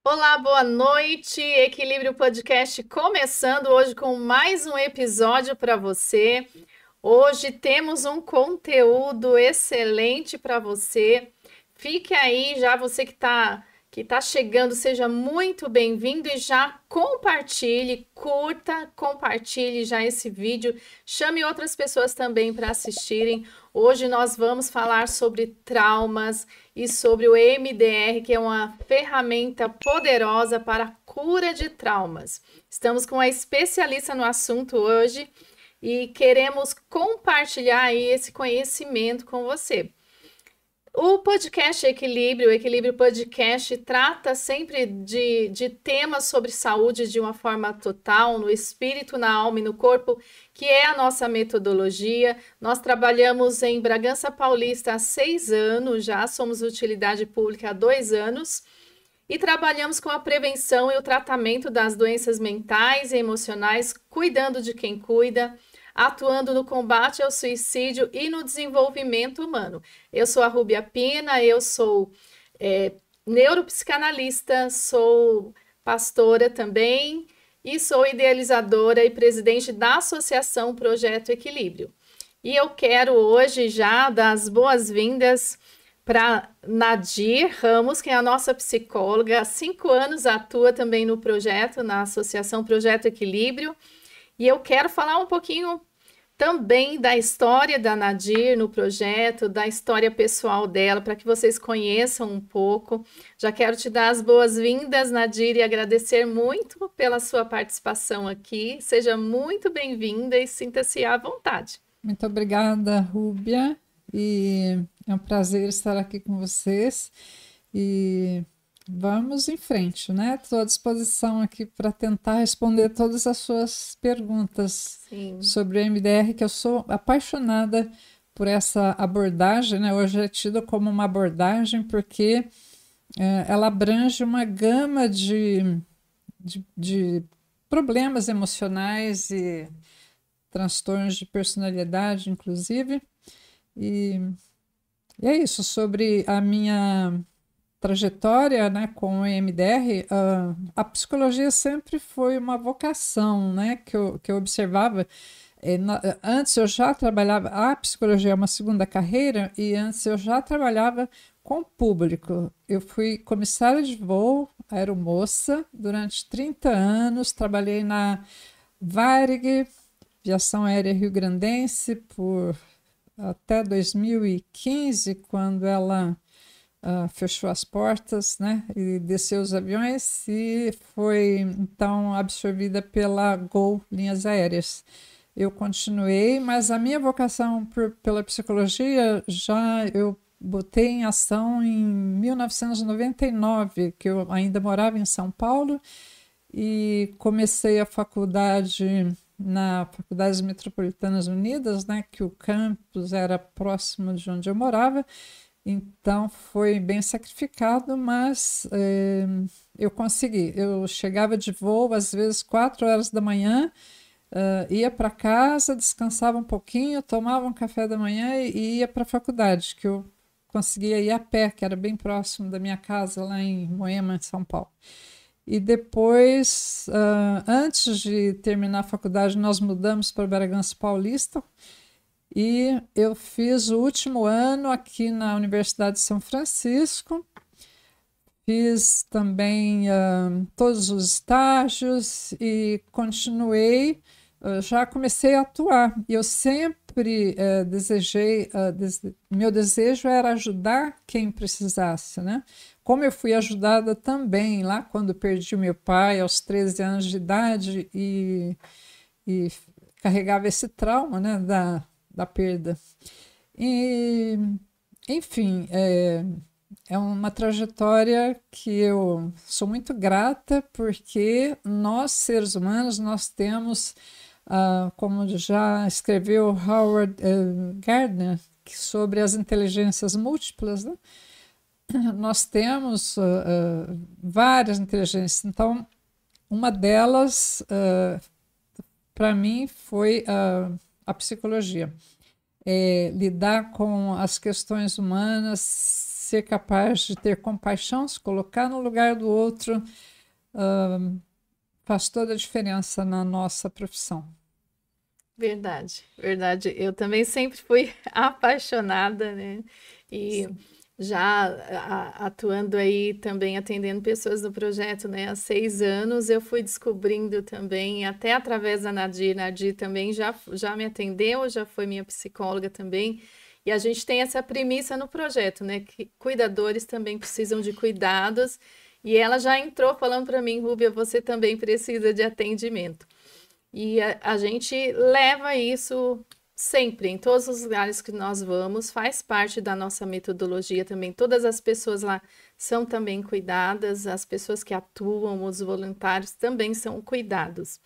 Olá, boa noite. Equilíbrio Podcast começando hoje com mais um episódio para você. Hoje temos um conteúdo excelente para você. Fique aí, já você que tá chegando, seja muito bem-vindo e já compartilhe, curta, compartilhe já esse vídeo. Chame outras pessoas também para assistirem. Hoje nós vamos falar sobre traumas e sobre o EMDR, que é uma ferramenta poderosa para a cura de traumas. Estamos com uma especialista no assunto hoje e queremos compartilhar aí esse conhecimento com você. O podcast Equilíbrio, o Equilíbrio Podcast, trata sempre de temas sobre saúde de uma forma total, no espírito, na alma e no corpo, que é a nossa metodologia. Nós trabalhamos em Bragança Paulista há 6 anos já, somos utilidade pública há 2 anos e trabalhamos com a prevenção e o tratamento das doenças mentais e emocionais, cuidando de quem cuida, atuando no combate ao suicídio e no desenvolvimento humano. Eu sou a Rúbia Pina, eu sou neuropsicanalista, sou pastora também e sou idealizadora e presidente da Associação Projeto Equilíbrio. E eu quero hoje já dar as boas-vindas para Nadir Ramos, que é a nossa psicóloga. Há 5 anos atua também no projeto, na Associação Projeto Equilíbrio. E eu quero falar um pouquinho também da história da Nadir no projeto, da história pessoal dela, para que vocês conheçam um pouco. Já quero te dar as boas-vindas, Nadir, e agradecer muito pela sua participação aqui. Seja muito bem-vinda e sinta-se à vontade. Muito obrigada, Rúbia, e é um prazer estar aqui com vocês e vamos em frente, né? Estou à disposição aqui para tentar responder todas as suas perguntas Sim. sobre o MDR, que eu sou apaixonada por essa abordagem, né? Hoje é tida como uma abordagem porque ela abrange uma gama de problemas emocionais e transtornos de personalidade, inclusive. E, e é isso, sobre a minha trajetória, né, com o EMDR, a psicologia sempre foi uma vocação, né, que eu observava. Antes eu já trabalhava, a psicologia é uma segunda carreira, e antes eu já trabalhava com o público. Eu fui comissária de voo, aeromoça, durante 30 anos, trabalhei na Varig, Aviação Aérea Rio-Grandense, por até 2015, quando ela fechou as portas, né, e desceu os aviões, e foi então absorvida pela Gol Linhas Aéreas. Eu continuei, mas a minha vocação pela psicologia já eu botei em ação em 1999, que eu ainda morava em São Paulo, e comecei a faculdade na Faculdades Metropolitanas Unidas, né, que o campus era próximo de onde eu morava, então foi bem sacrificado, mas eu consegui. Eu chegava de voo, às vezes 4 horas da manhã, ia para casa, descansava um pouquinho, tomava um café da manhã e ia para a faculdade, que eu conseguia ir a pé, que era bem próximo da minha casa, lá em Moema, em São Paulo. E depois, antes de terminar a faculdade, nós mudamos para Bragança Paulista e eu fiz o último ano aqui na Universidade de São Francisco. Fiz também todos os estágios e continuei, já comecei a atuar. E eu sempre desejei, meu desejo era ajudar quem precisasse, né? Como eu fui ajudada também lá quando perdi o meu pai aos 13 anos de idade e carregava esse trauma, né, da perda. E, enfim, é uma trajetória que eu sou muito grata porque nós, seres humanos, nós temos, como já escreveu Howard Gardner, sobre as inteligências múltiplas, né? Nós temos várias inteligências. Então, uma delas, para mim, foi a psicologia. Lidar com as questões humanas ser capaz de ter compaixão, se colocar no lugar do outro, faz toda a diferença na nossa profissão. Verdade, verdade. Eu também sempre fui apaixonada, né? E já atuando aí também, atendendo pessoas no projeto, né? Há 6 anos, eu fui descobrindo também, até através da Nadir. Nadir também já me atendeu, já foi minha psicóloga também. E a gente tem essa premissa no projeto, né? Que cuidadores também precisam de cuidados. E ela já entrou falando para mim, Rúbia, você também precisa de atendimento. E a gente leva isso sempre, em todos os lugares que nós vamos, faz parte da nossa metodologia também. Todas as pessoas lá são também cuidadas, as pessoas que atuam, os voluntários também são cuidados.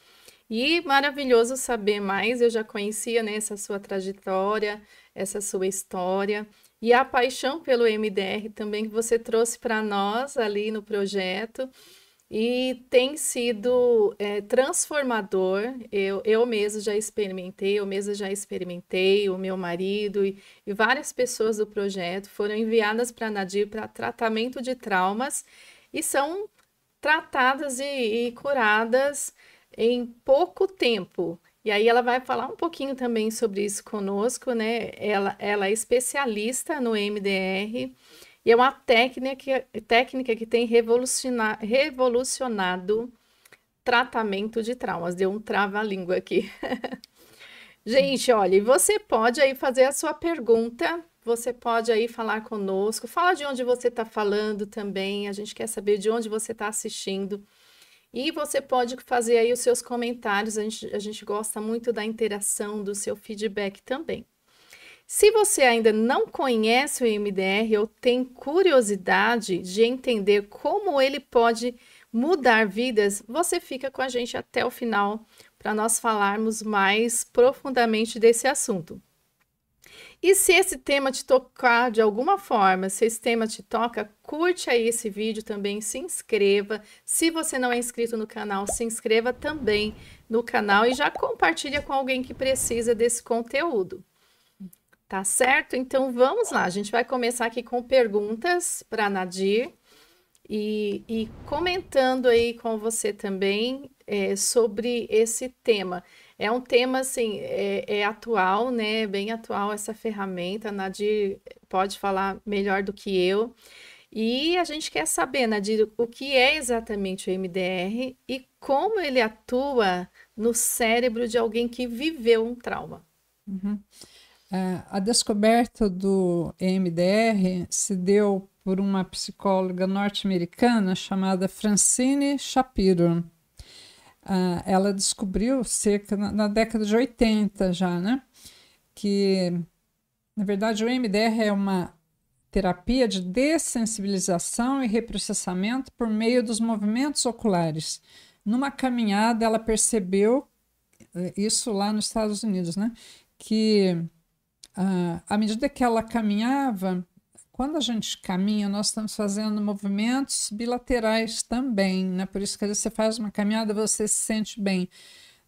E maravilhoso saber mais, eu já conhecia, né, essa sua trajetória, essa sua história, e a paixão pelo MDR também que você trouxe para nós ali no projeto. E tem sido transformador. Eu mesma já experimentei, o meu marido e várias pessoas do projeto foram enviadas para a Nadir para tratamento de traumas e são tratadas e curadas em pouco tempo. E aí ela vai falar um pouquinho também sobre isso conosco, né? Ela é especialista no MDR. E é uma técnica que tem revolucionado tratamento de traumas. Deu um trava-língua aqui. Gente, olha, e você pode aí fazer a sua pergunta, você pode aí falar conosco, fala de onde você está falando também, a gente quer saber de onde você está assistindo. E você pode fazer aí os seus comentários, a gente gosta muito da interação, do seu feedback também. Se você ainda não conhece o MDR ou tem curiosidade de entender como ele pode mudar vidas, você fica com a gente até o final para nós falarmos mais profundamente desse assunto. E se esse tema te tocar de alguma forma, se esse tema te toca, curte aí esse vídeo também, se inscreva. Se você não é inscrito no canal, se inscreva também no canal e já compartilha com alguém que precisa desse conteúdo. Tá certo? Então vamos lá, a gente vai começar aqui com perguntas para a Nadir e comentando aí com você também sobre esse tema. É um tema assim, é atual, né? Bem atual essa ferramenta. A Nadir pode falar melhor do que eu. E a gente quer saber, Nadir, o que é exatamente o MDR e como ele atua no cérebro de alguém que viveu um trauma. Uhum. A descoberta do EMDR se deu por uma psicóloga norte-americana chamada Francine Shapiro. Ela descobriu cerca na década de 80 já, né? Que, na verdade, o EMDR é uma terapia de dessensibilização e reprocessamento por meio dos movimentos oculares. Numa caminhada, ela percebeu, isso lá nos Estados Unidos, né? Que à medida que ela caminhava, quando a gente caminha, nós estamos fazendo movimentos bilaterais também, né? Por isso que às vezes você faz uma caminhada, você se sente bem,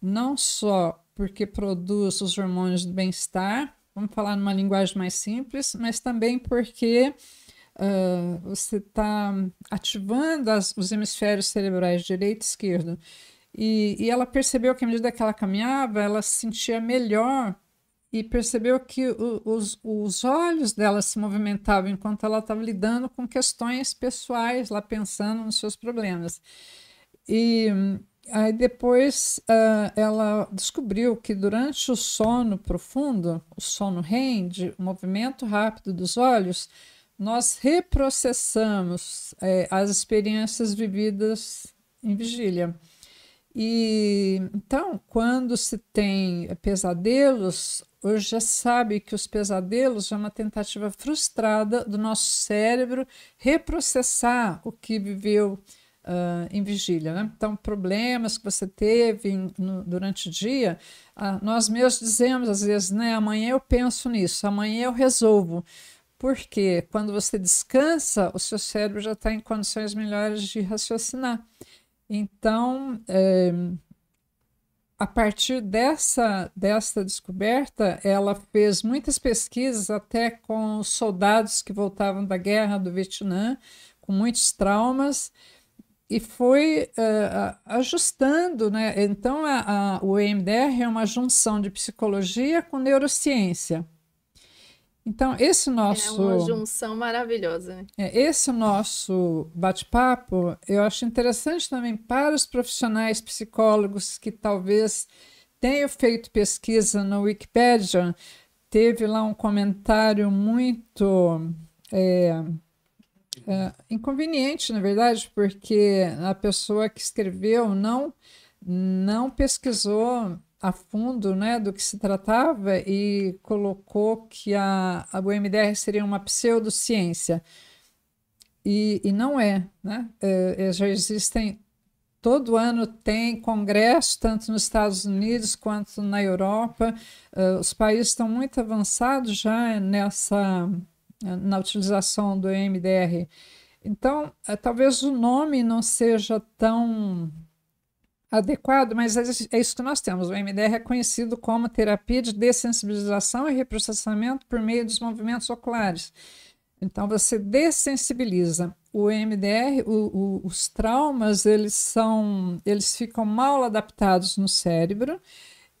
não só porque produz os hormônios do bem-estar, vamos falar numa linguagem mais simples, mas também porque você está ativando os hemisférios cerebrais direito e esquerdo. E ela percebeu que à medida que ela caminhava, ela se sentia melhor e percebeu que os olhos dela se movimentavam enquanto ela estava lidando com questões pessoais, lá pensando nos seus problemas. E aí depois ela descobriu que durante o sono profundo, o sono REM, o movimento rápido dos olhos, nós reprocessamos as experiências vividas em vigília. E então, quando se tem pesadelos, hoje já sabe que os pesadelos é uma tentativa frustrada do nosso cérebro reprocessar o que viveu em vigília, né? Então, problemas que você teve durante o dia, nós mesmos dizemos às vezes, né? Amanhã eu penso nisso, amanhã eu resolvo. Porque quando você descansa, o seu cérebro já está em condições melhores de raciocinar. Então, a partir dessa descoberta, ela fez muitas pesquisas até com soldados que voltavam da guerra do Vietnã, com muitos traumas, e foi ajustando, né? Então, o EMDR é uma junção de psicologia com neurociência. Então, esse É uma junção maravilhosa, né? esse nosso bate-papo, eu acho interessante também para os profissionais psicólogos que talvez tenham feito pesquisa na Wikipédia. Teve lá um comentário muito inconveniente, na verdade, porque a pessoa que escreveu não pesquisou a fundo, né, do que se tratava e colocou que o EMDR seria uma pseudociência. E não é, né? Já existem, todo ano tem congresso, tanto nos Estados Unidos quanto na Europa. Os países estão muito avançados já na utilização do EMDR. Então, talvez o nome não seja tão adequado, mas é isso que nós temos. O EMDR é conhecido como terapia de dessensibilização e reprocessamento por meio dos movimentos oculares. Então, você dessensibiliza. O EMDR, os traumas, eles ficam mal adaptados no cérebro,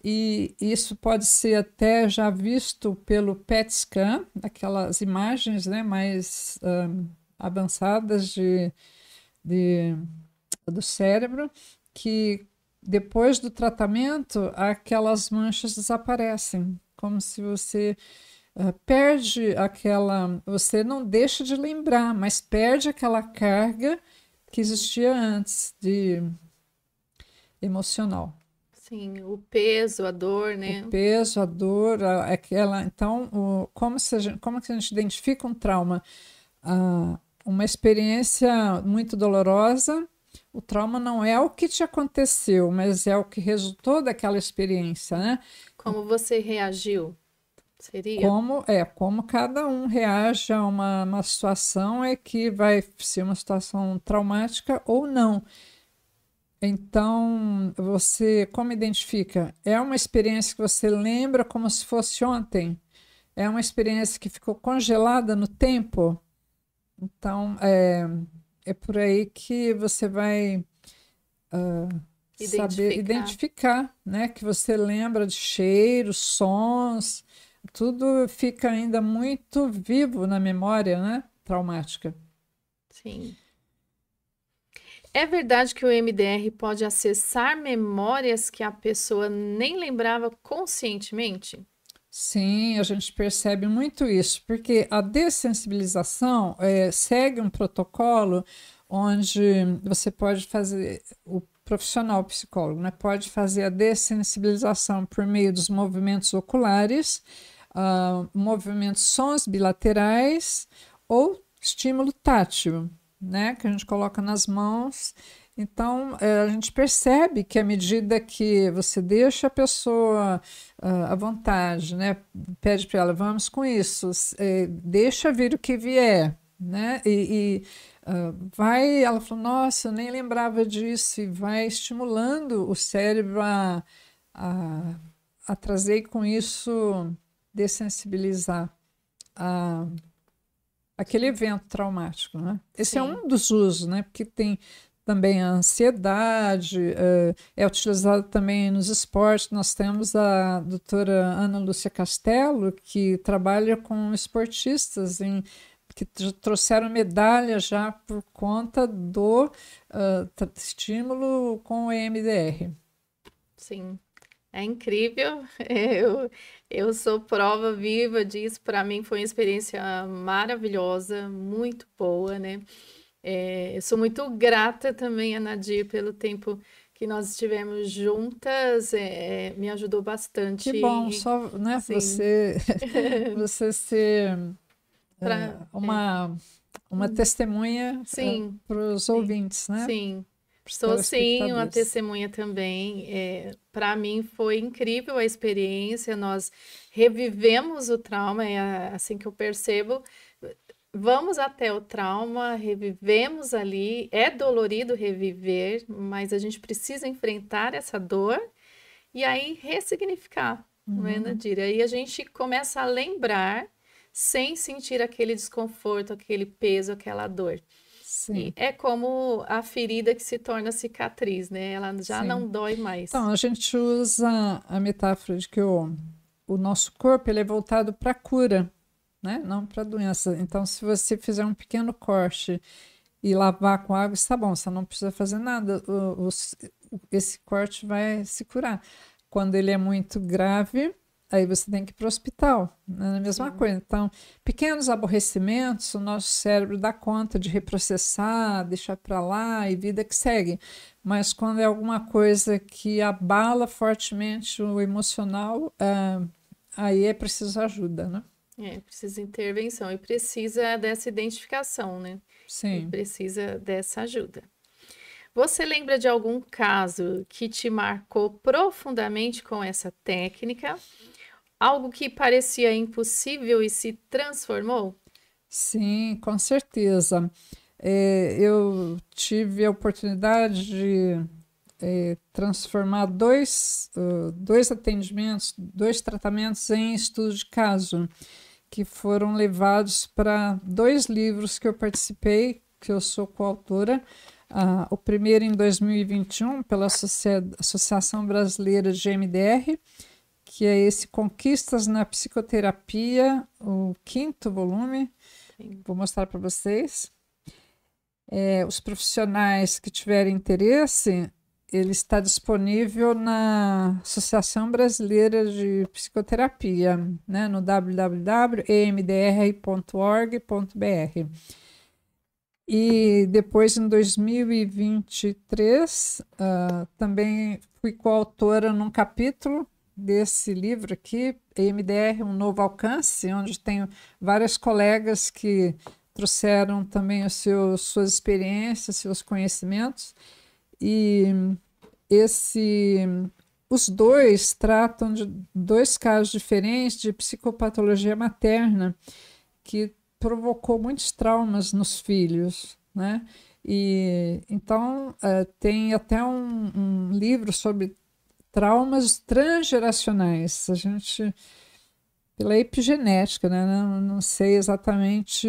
e isso pode ser até já visto pelo PET scan, aquelas imagens, né, mais avançadas do cérebro, que depois do tratamento aquelas manchas desaparecem, como se você perde você não deixa de lembrar, mas perde aquela carga que existia antes de emocional. Sim, o peso, a dor, né? O peso, a dor, então, como que a gente identifica um trauma? Uma experiência muito dolorosa. O trauma não é o que te aconteceu, mas é o que resultou daquela experiência, né? Como você reagiu? Seria? Como cada um reage a uma situação é que vai ser uma situação traumática ou não. Então, você como identifica? É uma experiência que você lembra como se fosse ontem? É uma experiência que ficou congelada no tempo? Então, é por aí que você vai saber identificar, né? Que você lembra de cheiros, sons, tudo fica ainda muito vivo na memória, né? Traumática. Sim. É verdade que o MDR pode acessar memórias que a pessoa nem lembrava conscientemente? Sim, a gente percebe muito isso, porque a dessensibilização segue um protocolo onde você pode fazer, o profissional psicólogo, né, pode fazer a dessensibilização por meio dos movimentos oculares, movimentos sons bilaterais ou estímulo tátil, né, que a gente coloca nas mãos. Então, a gente percebe que à medida que você deixa a pessoa à vontade, né, pede para ela, vamos com isso, deixa vir o que vier, né, ela falou, nossa, eu nem lembrava disso, e vai estimulando o cérebro a trazer e com isso dessensibilizar aquele evento traumático, né? Esse é um dos usos, né, porque tem também a ansiedade, é utilizado também nos esportes. Nós temos a doutora Ana Lúcia Castello, que trabalha com esportistas que trouxeram medalha já por conta do estímulo com o EMDR. Sim, é incrível. Eu sou prova viva disso. Para mim foi uma experiência maravilhosa, muito boa, né? Eu sou muito grata também a Nadir pelo tempo que nós estivemos juntas, me ajudou bastante. Que bom, só, né, você ser uma testemunha para os ouvintes, né? Sim, sou sim uma testemunha também. Para mim foi incrível a experiência, nós revivemos o trauma, é assim que eu percebo. Vamos até o trauma, revivemos ali, é dolorido reviver, mas a gente precisa enfrentar essa dor e aí ressignificar, não é, Nadir? Aí a gente começa a lembrar sem sentir aquele desconforto, aquele peso, aquela dor. Sim. E é como a ferida que se torna cicatriz, né? Ela já não dói mais. Então, a gente usa a metáfora de que o nosso corpo ele é voltado para a cura, né? Não para a doença. Então, se você fizer um pequeno corte e lavar com água, está bom, você não precisa fazer nada, esse corte vai se curar. Quando ele é muito grave, aí você tem que ir para o hospital, né? É a mesma coisa. Então, pequenos aborrecimentos, o nosso cérebro dá conta de reprocessar, deixar para lá e vida que segue. Mas quando é alguma coisa que abala fortemente o emocional, aí é preciso ajuda, né? Precisa intervenção e precisa dessa identificação, né? Sim. E precisa dessa ajuda. Você lembra de algum caso que te marcou profundamente com essa técnica? Algo que parecia impossível e se transformou? Sim, com certeza. Eu tive a oportunidade de transformar dois atendimentos, dois tratamentos em estudo de caso, que foram levados para 2 livros que eu participei, que eu sou coautora. O primeiro em 2021, pela Associação Brasileira de MDR, que é esse Conquistas na Psicoterapia, o 5º volume. Sim. Vou mostrar para vocês. Os profissionais que tiverem interesse, ele está disponível na Associação Brasileira de Psicoterapia, né, no www.emdr.org.br. E depois, em 2023, também fui coautora num capítulo desse livro aqui, EMDR, Um Novo Alcance, onde tenho várias colegas que trouxeram também suas experiências, seus conhecimentos. E os dois tratam de 2 casos diferentes de psicopatologia materna que provocou muitos traumas nos filhos, né? E então tem até um livro sobre traumas transgeracionais. A gente, pela epigenética, né? Não sei exatamente,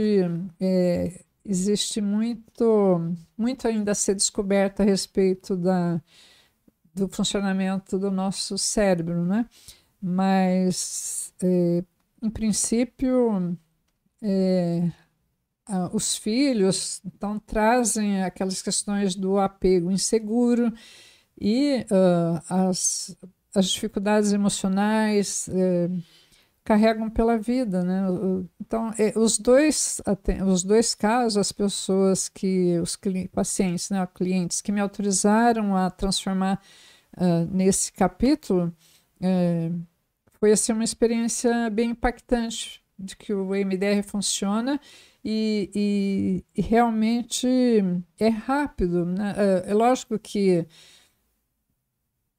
existe muito ainda a ser descoberto a respeito do funcionamento do nosso cérebro, né? Mas, em princípio, os filhos então trazem aquelas questões do apego inseguro e as dificuldades emocionais carregam pela vida, né? Então, os dois casos, as pessoas os pacientes, né, clientes que me autorizaram a transformar nesse capítulo, foi assim, uma experiência bem impactante de que o EMDR funciona e realmente é rápido, né? É lógico que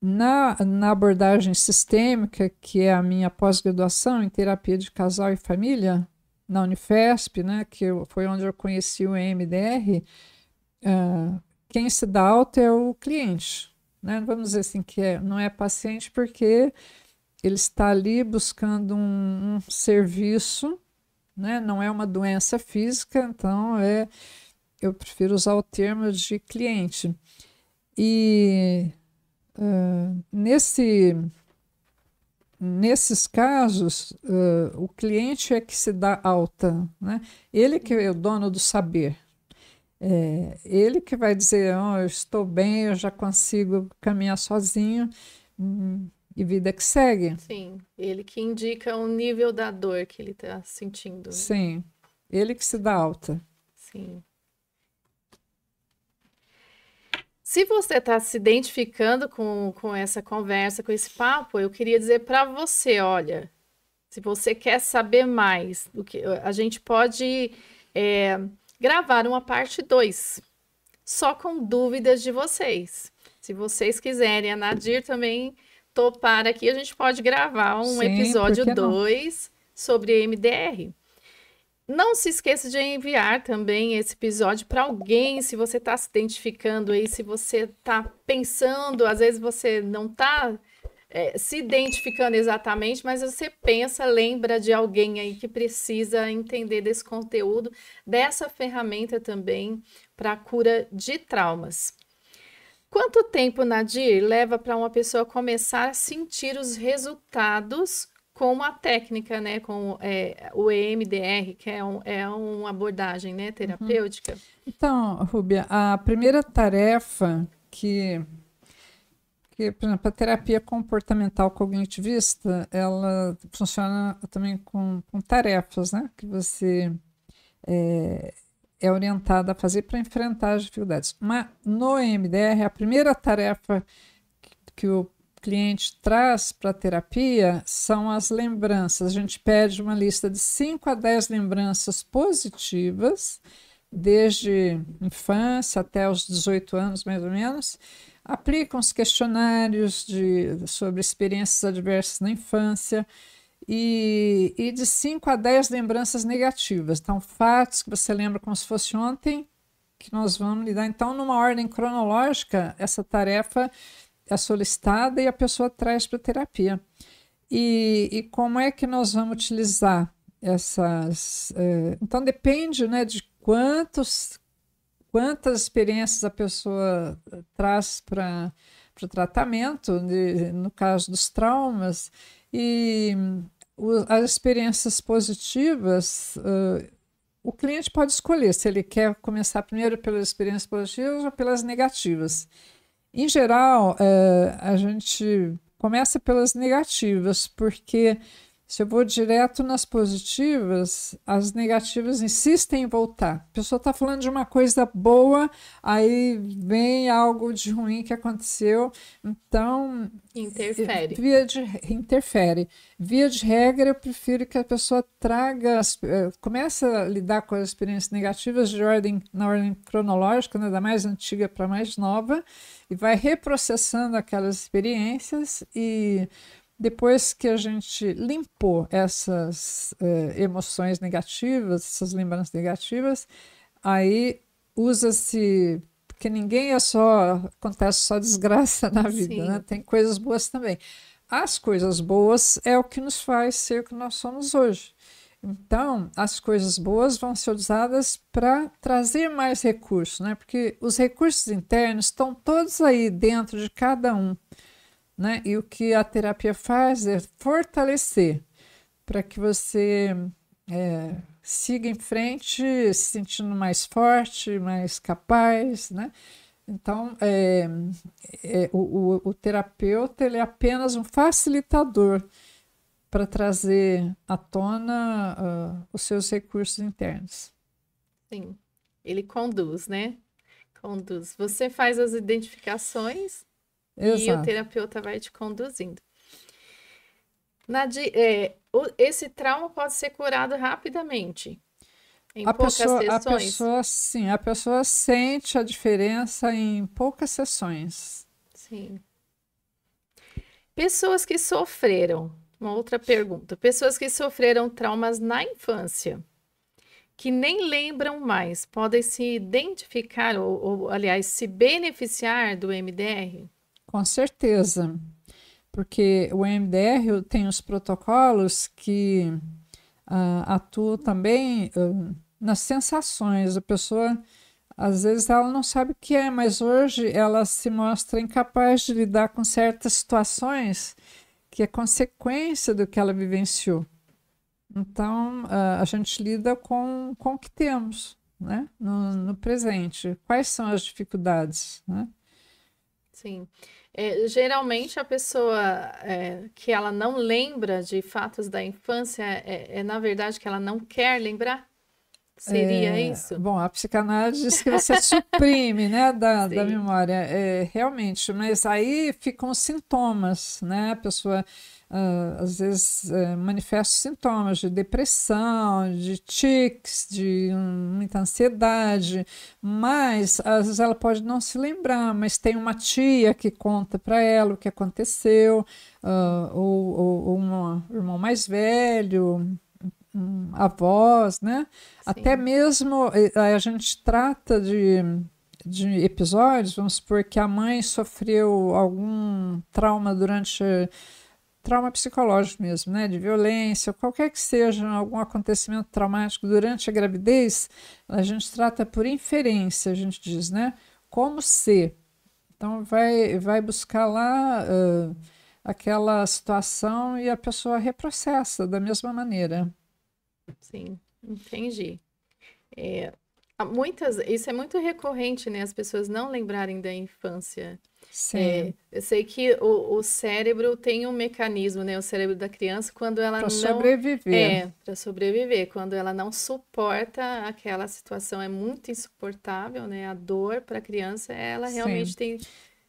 na abordagem sistêmica, que é a minha pós-graduação em terapia de casal e família, na Unifesp, né, foi onde eu conheci o EMDR, quem se dá alta é o cliente, né? Vamos dizer assim, que não é paciente, porque ele está ali buscando um serviço, né? Não é uma doença física, então eu prefiro usar o termo de cliente. E nesses casos, o cliente é que se dá alta, né? Ele que é o dono do saber. Ele que vai dizer, eu estou bem, eu já consigo caminhar sozinho, e vida que segue. Sim, ele que indica o nível da dor que ele está sentindo. Né? Sim, ele que se dá alta. Sim. Se você está se identificando com essa conversa, com esse papo, eu queria dizer para você, olha, se você quer saber mais, a gente pode gravar uma parte 2, só com dúvidas de vocês. Se vocês quiserem, a Nadir também topar aqui, a gente pode gravar um episódio 2 sobre MDR. Não se esqueça de enviar também esse episódio para alguém, se você está se identificando aí, se você está pensando, às vezes você não está se identificando exatamente, mas você pensa, lembra de alguém aí que precisa entender desse conteúdo, dessa ferramenta também para a cura de traumas. Quanto tempo, Nadir, leva para uma pessoa começar a sentir os resultados com a técnica, né, com o EMDR, que é uma abordagem, né, terapêutica? Então, Rúbia, a primeira tarefa por exemplo, a terapia comportamental cognitivista, ela funciona também com tarefas, né, que você é orientada a fazer para enfrentar as dificuldades. Mas no EMDR, a primeira tarefa que o cliente traz para a terapia são as lembranças. A gente pede uma lista de 5 a 10 lembranças positivas, desde infância até os 18 anos, mais ou menos. Aplicam os questionários sobre experiências adversas na infância e de 5 a 10 lembranças negativas. Então, fatos que você lembra como se fosse ontem, que nós vamos lidar. Então, numa ordem cronológica, essa tarefa é solicitada e a pessoa traz para a terapia. E como é que nós vamos utilizar essas... Então, depende, né, de quantas experiências a pessoa traz para o tratamento, no caso dos traumas, e as experiências positivas, o cliente pode escolher se ele quer começar primeiro pelas experiências positivas ou pelas negativas. Em geral, a gente começa pelas negativas, porque se eu vou direto nas positivas, as negativas insistem em voltar. A pessoa está falando de uma coisa boa, aí vem algo de ruim que aconteceu, então... Interfere. Via de regra, eu prefiro que a pessoa comece a lidar com as experiências negativas na ordem cronológica, né, da mais antiga para a mais nova, e vai reprocessando aquelas experiências e... Depois que a gente limpou essas emoções negativas, essas lembranças negativas, aí usa-se, porque acontece só desgraça na vida, né? Tem coisas boas também. As coisas boas é o que nos faz ser o que nós somos hoje. Então, as coisas boas vão ser usadas para trazer mais recursos, né? Porque os recursos internos estão todos aí dentro de cada um. Né? E o que a terapia faz é fortalecer para que você siga em frente, se sentindo mais forte, mais capaz, né? Então, o terapeuta ele é apenas um facilitador para trazer à tona os seus recursos internos. Sim, ele conduz, né? Conduz. Você faz as identificações... Exato. E o terapeuta vai te conduzindo. Nadir, esse trauma pode ser curado rapidamente, em poucas sessões? A pessoa sente a diferença em poucas sessões. Sim. Pessoas que sofreram, uma outra pergunta, pessoas que sofreram traumas na infância, que nem lembram mais, podem se identificar aliás, se beneficiar do MDR? Com certeza, porque o EMDR tem os protocolos que atuam também nas sensações. A pessoa, às vezes, ela não sabe o que é, mas hoje ela se mostra incapaz de lidar com certas situações que é consequência do que ela vivenciou. Então, a gente lida com o que temos, né? No presente. Quais são as dificuldades, né? Sim. Geralmente a pessoa que ela não lembra de fatos da infância na verdade que ela não quer lembrar? Seria isso? Bom, a psicanálise diz que você suprime, né, da memória, realmente, mas aí ficam os sintomas, né? A pessoa às vezes manifesta sintomas de depressão, de tics, de muita ansiedade, mas às vezes ela pode não se lembrar, mas tem uma tia que conta para ela o que aconteceu, ou um irmão mais velho, avós, né? Sim. Até mesmo a gente trata de de episódios, vamos supor que a mãe sofreu algum trauma trauma psicológico mesmo, né, de violência, qualquer que seja algum acontecimento traumático durante a gravidez, a gente trata por inferência, a gente diz, né, como se. Então vai buscar lá aquela situação e a pessoa reprocessa da mesma maneira. Sim, entendi. Isso é muito recorrente, né? As pessoas não lembrarem da infância. Sim. Eu sei que o cérebro tem um mecanismo, né? O cérebro da criança, quando ela Para não. sobreviver. Para sobreviver. Quando ela não suporta aquela situação, é muito insuportável, né? A dor para a criança, ela realmente Sim. tem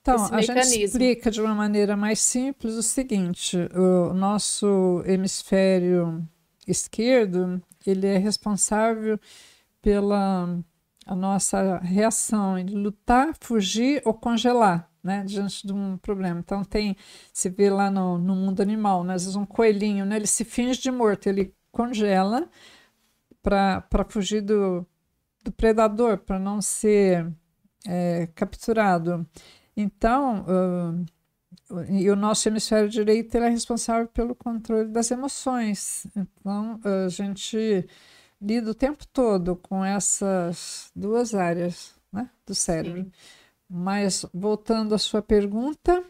Então, esse a gente mecanismo. explica de uma maneira mais simples o seguinte: o nosso hemisfério esquerdo, ele é responsável pela a nossa reação em lutar, fugir ou congelar, né, diante de um problema. Então se vê lá no mundo animal, né, às vezes um coelhinho, né, ele se finge de morto, ele congela para fugir do predador, para não ser capturado. Então, e o nosso hemisfério direito ele é responsável pelo controle das emoções. Então, a gente lida o tempo todo com essas duas áreas, né, do cérebro. Sim. Mas, voltando à sua pergunta...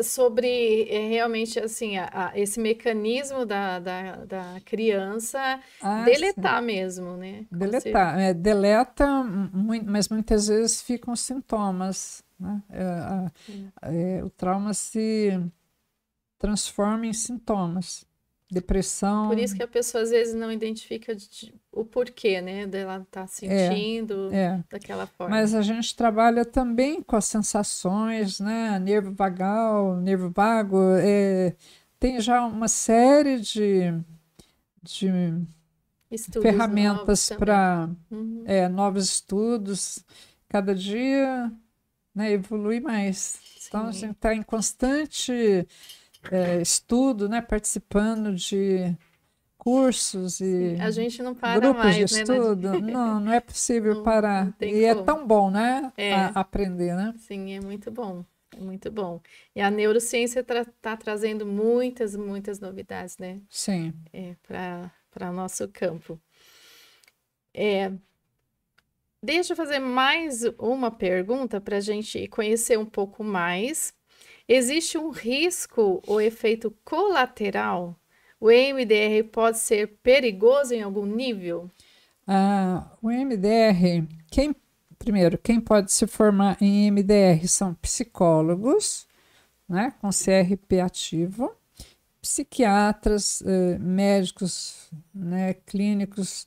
Sobre realmente assim esse mecanismo da criança deletar mesmo, né? Deletar. Deleta, mas muitas vezes ficam sintomas, né? O trauma se transforma em sintomas. Depressão. Por isso que a pessoa às vezes não identifica o porquê, né? Dela estar sentindo daquela forma. Mas a gente trabalha também com as sensações, né? Nervo vagal, nervo vago. Tem já uma série de Estudos ferramentas para novos estudos. Cada dia, né, evolui mais. Sim. Então, a gente está em constante estudo, né, participando de cursos e a gente não para grupos mais, de estudo. Não é possível parar. Não tem e como. É tão bom, né, aprender, né? Sim, é muito bom. É muito bom. E a neurociência está trazendo muitas novidades, né? Sim. Para nosso campo. Deixa eu fazer mais uma pergunta para a gente conhecer um pouco mais. Existe um risco ou efeito colateral? O MDR pode ser perigoso em algum nível? O MDR, primeiro, quem pode se formar em MDR são psicólogos, né, com CRP ativo, psiquiatras, médicos, né, clínicos.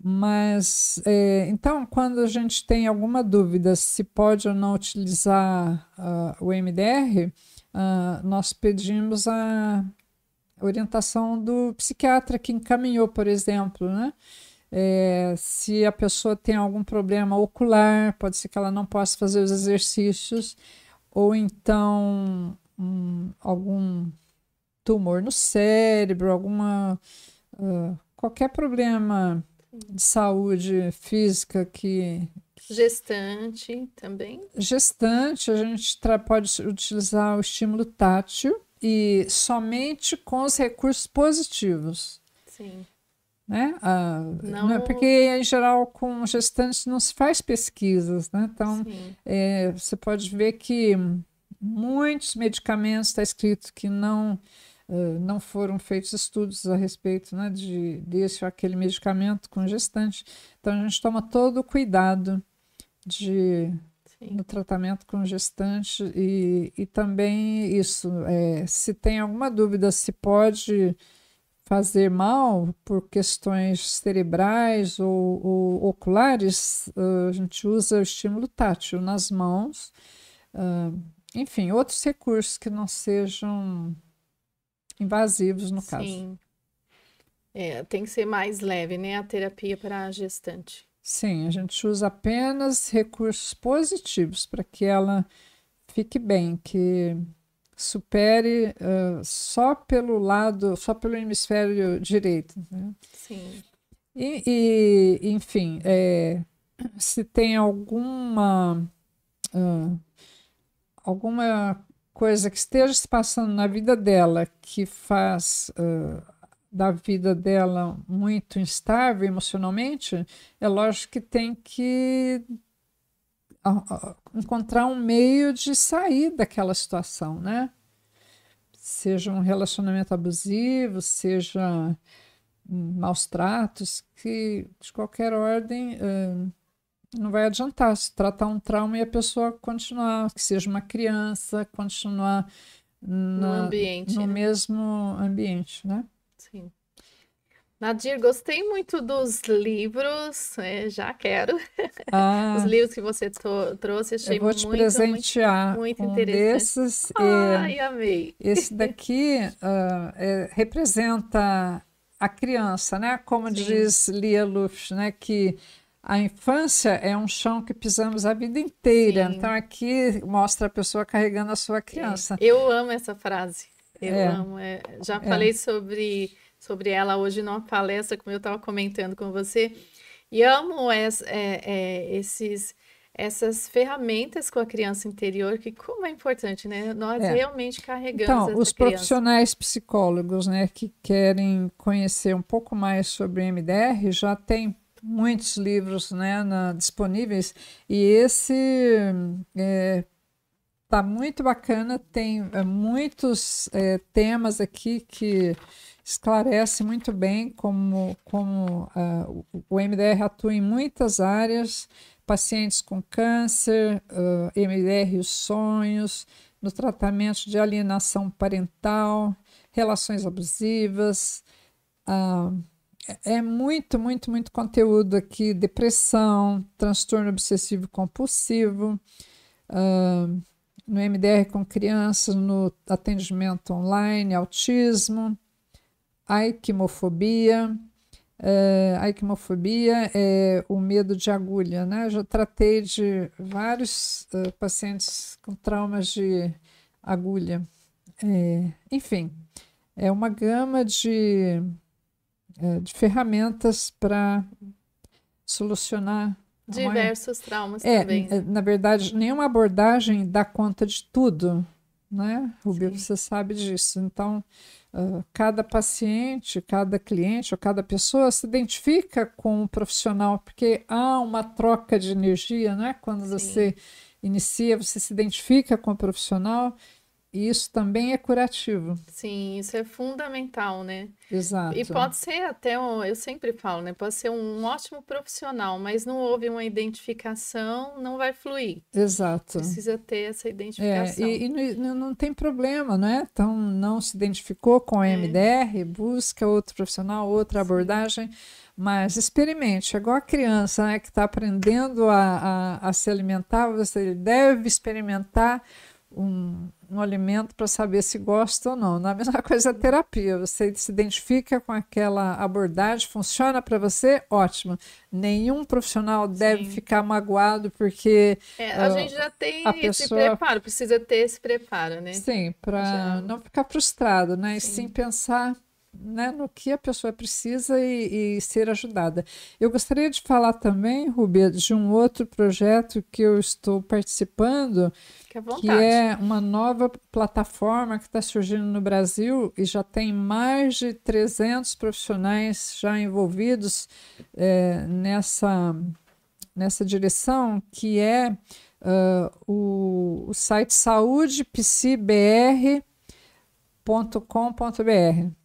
Mas, então, quando a gente tem alguma dúvida se pode ou não utilizar o MDR, nós pedimos a orientação do psiquiatra que encaminhou, por exemplo, né? Se a pessoa tem algum problema ocular, pode ser que ela não possa fazer os exercícios, ou então algum tumor no cérebro, qualquer problema de saúde física que... Gestante também? Gestante, a gente pode utilizar o estímulo tátil e somente com os recursos positivos. Sim. Né? Porque, em geral, com gestantes não se faz pesquisas, né? Então, você pode ver que muitos medicamentos está escrito que não foram feitos estudos a respeito, né, desse ou aquele medicamento com gestante. Então, a gente toma todo o cuidado no tratamento com gestante e também isso, se tem alguma dúvida se pode fazer mal por questões cerebrais ou oculares, a gente usa o estímulo tátil nas mãos, enfim, outros recursos que não sejam invasivos no caso. Sim. Tem que ser mais leve, né? A terapia para a gestante. Sim, a gente usa apenas recursos positivos para que ela fique bem, que supere só pelo hemisfério direito. Né? Sim. Enfim, se tem alguma coisa que esteja se passando na vida dela que faz da vida dela muito instável emocionalmente, é lógico que tem que encontrar um meio de sair daquela situação, né? Seja um relacionamento abusivo, seja maus tratos, que de qualquer ordem não vai adiantar se tratar um trauma e a pessoa continuar, que seja uma criança, continuar no mesmo ambiente, né? Sim. Nadir, gostei muito dos livros, já quero. Os livros que você trouxe, achei eu vou te presentear muito um interessante. desses. Ai, amei. Esse daqui representa a criança, né? Como Sim. diz Lia Luft, né? Que a infância é um chão que pisamos a vida inteira. Sim. Então aqui mostra a pessoa carregando a sua criança. Eu amo essa frase. Eu amo. Já falei sobre ela hoje numa palestra, como eu estava comentando com você. E amo essas ferramentas com a criança interior, que como é importante, né? Nós realmente carregamos essa os profissionais psicólogos, né, que querem conhecer um pouco mais sobre o MDR, já tem muitos livros, né, disponíveis, e esse tá muito bacana, tem muitos temas aqui que esclarece muito bem como o MDR atua em muitas áreas, pacientes com câncer, MDR e os sonhos, no tratamento de alienação parental, relações abusivas. É muito, muito, muito conteúdo aqui, depressão, transtorno obsessivo compulsivo, no MDR com crianças, no atendimento online, autismo, aikimofobia. A aikimofobia é o medo de agulha, né? Eu já tratei de vários pacientes com traumas de agulha. Enfim, é uma gama de ferramentas para solucionar diversos traumas também. Na verdade, nenhuma abordagem dá conta de tudo, né, Rubia? Você sabe disso. Então, cada paciente, cada cliente ou cada pessoa se identifica com o profissional, porque há uma troca de energia, né? Quando você inicia, você se identifica com o profissional. E isso também é curativo. Sim, isso é fundamental, né? Exato. E pode ser até, eu sempre falo, né? Pode ser um ótimo profissional, mas não houve uma identificação, não vai fluir. Exato. Precisa ter essa identificação. E não tem problema, né? Então, não se identificou com o MDR, busca outro profissional, outra abordagem, mas experimente. É igual a criança, né, que está aprendendo a se alimentar, você deve experimentar um alimento para saber se gosta ou não. Na mesma coisa a terapia, você se identifica com aquela abordagem, funciona para você, ótimo. Nenhum profissional deve ficar magoado porque a gente já tem esse preparo, precisa ter esse preparo, né? Sim, para não ficar frustrado, né? E sim pensar, né, no que a pessoa precisa e ser ajudada. Eu gostaria de falar também, Rúbia, de um outro projeto que eu estou participando, que é uma nova plataforma que está surgindo no Brasil e já tem mais de 300 profissionais já envolvidos nessa direção, que é o site saudepsibr.com.br.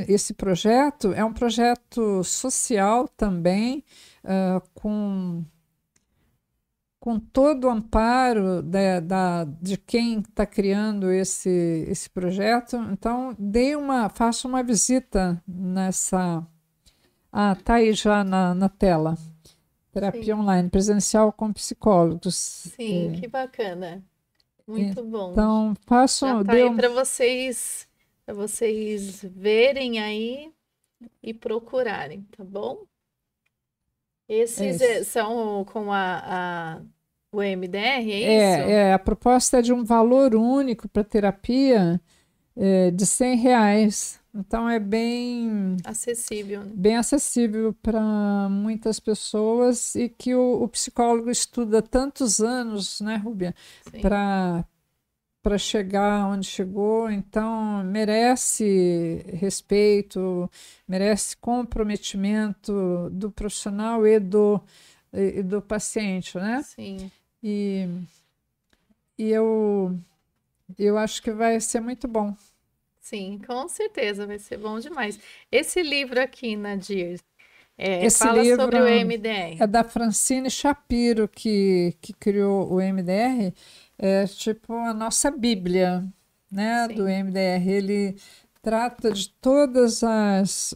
Esse projeto é um projeto social também, com todo o amparo de quem está criando esse projeto. Então, faça uma visita nessa... tá aí já na tela. Terapia online, presencial com psicólogos. Sim, que bacana. Muito bom. Então, façam... Já tá aí para vocês verem aí e procurarem, tá bom? Esses são com o MDR, é isso? A proposta é de um valor único para terapia de R$100. Então é bem acessível, né? Bem acessível para muitas pessoas e que o psicólogo estuda tantos anos, né, Rúbia, para chegar onde chegou, então merece respeito, merece comprometimento do profissional e do paciente, né? Sim. E eu acho que vai ser muito bom. Sim, com certeza vai ser bom demais. Esse livro aqui, Nadir, Esse fala livro sobre o MDR. é da Francine Shapiro, que criou o MDR, é tipo a nossa Bíblia, né, do MDR. Ele trata de todos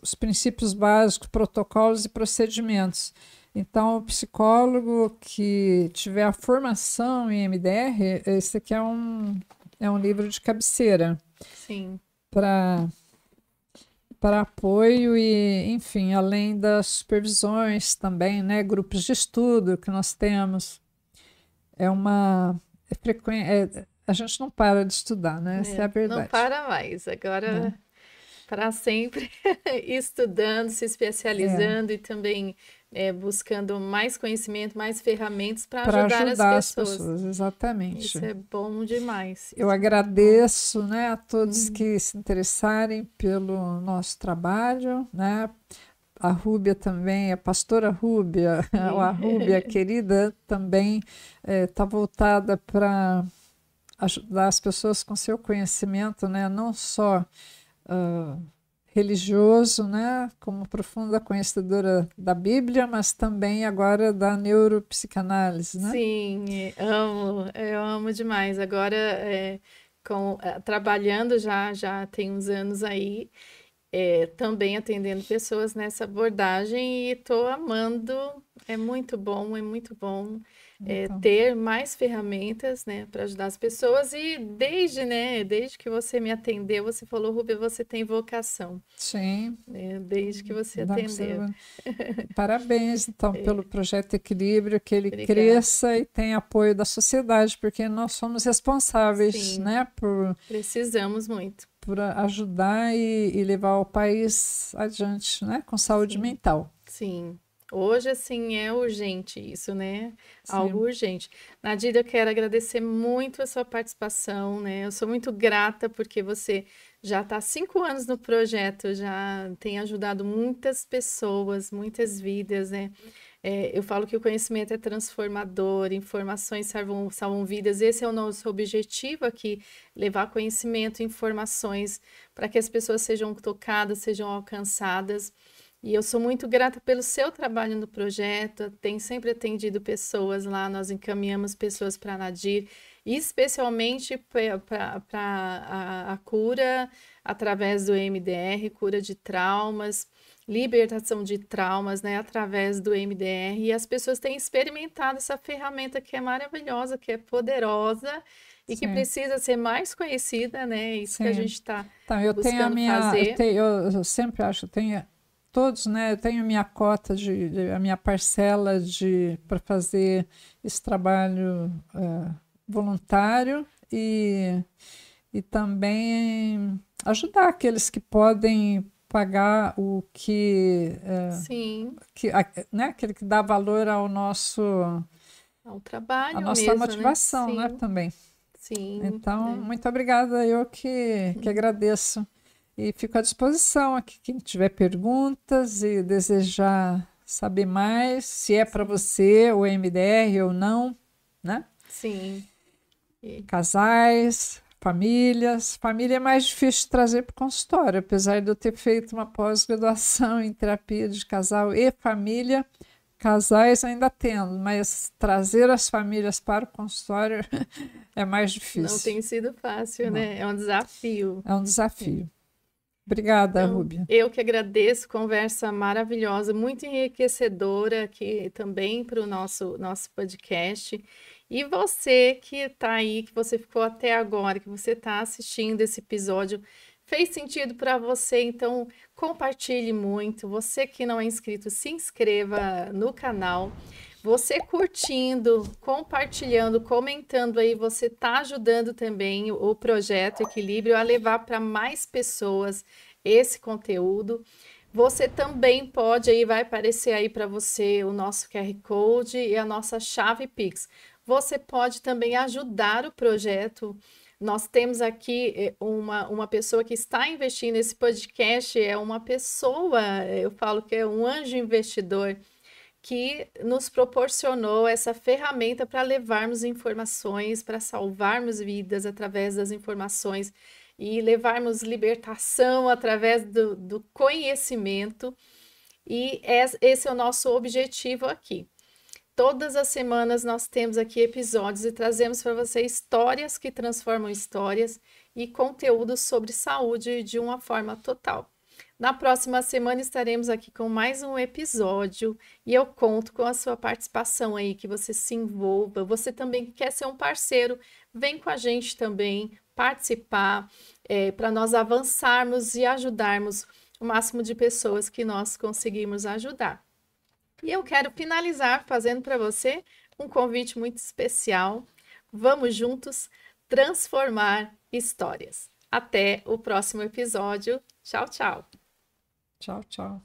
os princípios básicos, protocolos e procedimentos. Então, o psicólogo que tiver a formação em MDR, esse aqui é um livro de cabeceira. Sim. Para apoio e, enfim, além das supervisões também, né, grupos de estudo que nós temos. A gente não para de estudar, né? Essa é a verdade. Não para mais, agora para sempre estudando, se especializando e também buscando mais conhecimento, mais ferramentas para ajudar as pessoas. Exatamente. Isso é bom demais. Eu agradeço, né, a todos que se interessarem pelo nosso trabalho, né? A Rúbia também, a pastora Rúbia, a Rúbia querida também está voltada para ajudar as pessoas com seu conhecimento, né? Não só religioso, né? Como profunda conhecedora da Bíblia, mas também agora da neuropsicanálise, né? Sim, eu amo demais. Agora, trabalhando já tem uns anos aí, também atendendo pessoas nessa abordagem e estou amando. É muito bom ter mais ferramentas, né, para ajudar as pessoas. E desde que você me atendeu, você falou, Rúbia, você tem vocação. Sim. Desde que você atendeu. Parabéns, então, pelo Projeto Equilíbrio, que ele cresça e tenha apoio da sociedade, porque nós somos responsáveis, né, precisamos muito. Por ajudar e levar o país adiante, né, com saúde mental. Sim. Hoje, assim, é urgente isso, né? Algo urgente. Nadir, eu quero agradecer muito a sua participação, né? Eu sou muito grata porque você já está há 5 anos no projeto, já tem ajudado muitas pessoas, muitas vidas, né? Eu falo que o conhecimento é transformador, informações salvam vidas. Esse é o nosso objetivo aqui, levar conhecimento, informações para que as pessoas sejam tocadas, sejam alcançadas. E eu sou muito grata pelo seu trabalho no projeto, tem sempre atendido pessoas lá, nós encaminhamos pessoas para a Nadir, especialmente para a cura através do MDR, cura de traumas, libertação de traumas, né, através do MDR, e as pessoas têm experimentado essa ferramenta que é maravilhosa, que é poderosa, e que precisa ser mais conhecida, né, isso que a gente está buscando fazer. Eu sempre acho, todos, né? Eu tenho minha cota a minha parcela para fazer esse trabalho voluntário e também ajudar aqueles que podem pagar o né? Aquele que dá valor ao nosso trabalho, a nossa mesmo, motivação, né? Também. Sim. Então, muito obrigada. Eu que agradeço. E fico à disposição aqui, quem tiver perguntas e desejar saber mais, se é para você o MDR ou não, né? Sim. Casais, famílias. Família é mais difícil de trazer para o consultório, apesar de eu ter feito uma pós-graduação em terapia de casal e família. Casais ainda tendo, mas trazer as famílias para o consultório é mais difícil. Não tem sido fácil, né? É um desafio. É um desafio. Obrigada, Rúbia. Eu que agradeço, conversa maravilhosa, muito enriquecedora aqui também para o nosso podcast. E você que está aí, que você ficou até agora, que você está assistindo esse episódio, fez sentido para você, então compartilhe muito. Você que não é inscrito, se inscreva no canal. Você curtindo, compartilhando, comentando aí, você está ajudando também o Projeto Equilíbrio a levar para mais pessoas esse conteúdo. Você também pode, aí vai aparecer aí para você o nosso QR Code e a nossa chave Pix. Você pode também ajudar o projeto. Nós temos aqui uma pessoa que está investindo nesse podcast, é uma pessoa, eu falo que é um anjo investidor, que nos proporcionou essa ferramenta para levarmos informações, para salvarmos vidas através das informações e levarmos libertação através do conhecimento. E esse é o nosso objetivo aqui. Todas as semanas nós temos aqui episódios e trazemos para você histórias que transformam histórias e conteúdos sobre saúde de uma forma total. Na próxima semana estaremos aqui com mais um episódio e eu conto com a sua participação aí, que você se envolva. Você também quer ser um parceiro, vem com a gente também participar, para nós avançarmos e ajudarmos o máximo de pessoas que nós conseguimos ajudar. E eu quero finalizar fazendo para você um convite muito especial. Vamos juntos transformar histórias. Até o próximo episódio. Tchau, tchau. Tchau, tchau.